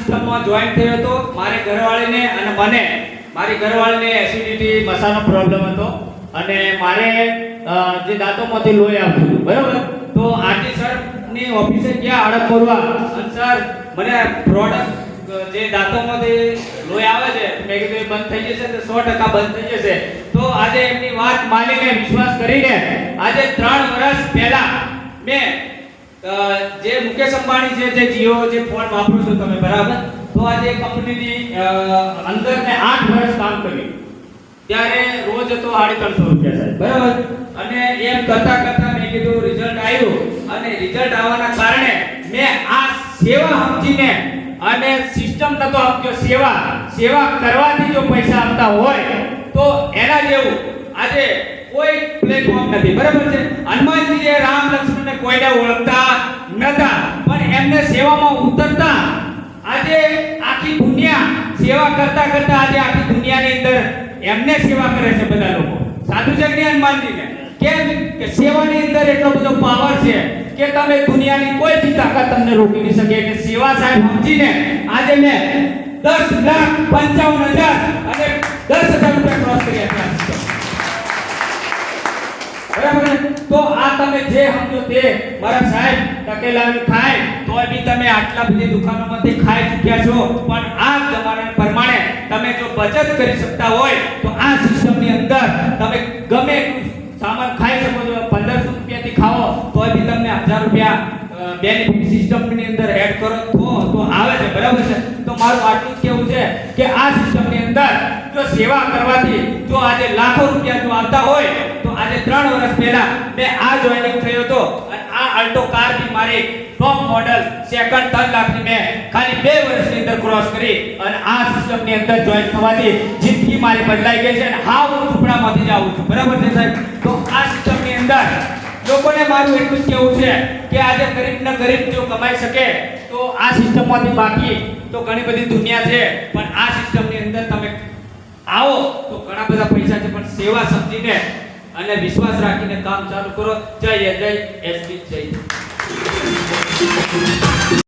સિસ્ટમમાં જોઈન થયો હતો. મારી ઘરવાળીને અને મને મારી ઘરવાળીને એસિડિટી મસાનો પ્રોબ્લેમ હતો અને મારે જે દાંતોમાંથી લોહી આવતું હતું, બરાબર. તો આજે સરની ઓફિસે ગયા અડક કરવા અને સર મને પ્રોડક્ટ જે દાંતોમાંથી લોહી આવે છે મેં કીધું એ બંધ થઈ જશે તો 100% બંધ થઈ જશે. તો આજે એમની વાત માનીને વિશ્વાસ કરીને આજે 3 વર્ષ પહેલા મેં જે મુકેશ અંબાણી છે જે જીઓ જે ફોન વાપરો છો તમે, બરાબર. તો આજે કંપનીની અંદર મેં 8 વર્ષ કામ કર્યું. ત્યારે રોજ હતો 350 રૂપિયા સાહેબ, બરાબર. અને એમ કરતા કરતા મેં કીધું રિઝલ્ટ આવ્યું અને રિઝલ્ટ આવવાના કારણે મેં આ સેવા સમજીને અને સિસ્ટમ નતો આપજો. સેવા કરવાથી જો પૈસા આપતા હોય તો એના જેવું આજે કોઈ પ્લેટફોર્મ નથી, બરાબર છે. હનુમાનજીએ રામ લક્ષ્મણને કોઈને ઓળખતા નતા પણ એમને સેવામાં ઉતરતા આજે આખી દુનિયા સેવા કરતા કરતા આજે આખી દુનિયાની અંદર એમને સેવા કરે છે બધા લોકો. સાધુ છે કે હનુમાનજીને? કેમ કે સેવાની અંદર એટલો બધો પાવર છે કે તમે દુનિયાની કોઈ બી તાકાત તમને રોકી નહીં શકે. એટલે સેવા સાહેબ સમજીને આજે મેં 10,55,000 અને 10,000 રૂપિયા ક્રોસ કર્યા છે. બરાબર. તો આ તમે જે સમજો તે મારા સાહેબ ટકેલાવી ખાય તોય બી તમે આટલા બધી દુકાનોમાંથી ખાઈ ચૂક્યા છો. પણ આ જમાના પ્રમાણે તમે જો બચત કરી શકતા હોય તો આ સિસ્ટમની અંદર તમે ગમે એટલું સામાન ખાઈ શકો છો. 1500 રૂપિયાથી ખાઓ તોય બી તમને 1000 રૂપિયા બેનિફિટ સિસ્ટમની અંદર એડ કરો તો આવે છે, બરાબર છે. તો મારું આટલું જ કહેવું છે કે આ સિસ્ટમની અંદર જો સેવા કરવાથી જો આજે લાખો રૂપિયા જો આવતા હોય તો આજે 3 વર્ષ પહેલા મેં આ જોઈનિંગ થયો હતો અને આ અલ્ટો કાર બી મારી ટોપ મોડલ સેકન્ડ 3 લાખની મેં ખાલી 2 વર્ષની અંદર ક્રોસ કરી અને આ સિસ્ટમની અંદર જોઈન થવાથી જિંદગી મારી બદલાઈ ગઈ છે અને હા હું ઝૂંપડામાંથી જ આવું છું, બરાબર છે સાહેબ. તો આ સિસ્ટમની અંદર લોકોને મારું એટલું જ કહેવું છે કે આજે ગરીબ જો કમાઈ શકે તો આ સિસ્ટમમાંથી બાકી તો ઘણી બધી દુનિયા છે પણ આ સિસ્ટમની અંદર તમે આવો તો ઘણા બધા પૈસા છે. પણ સેવા સમજીને અને વિશ્વાસ રાખીને કામ ચાલુ કરો. જય એસબી જય.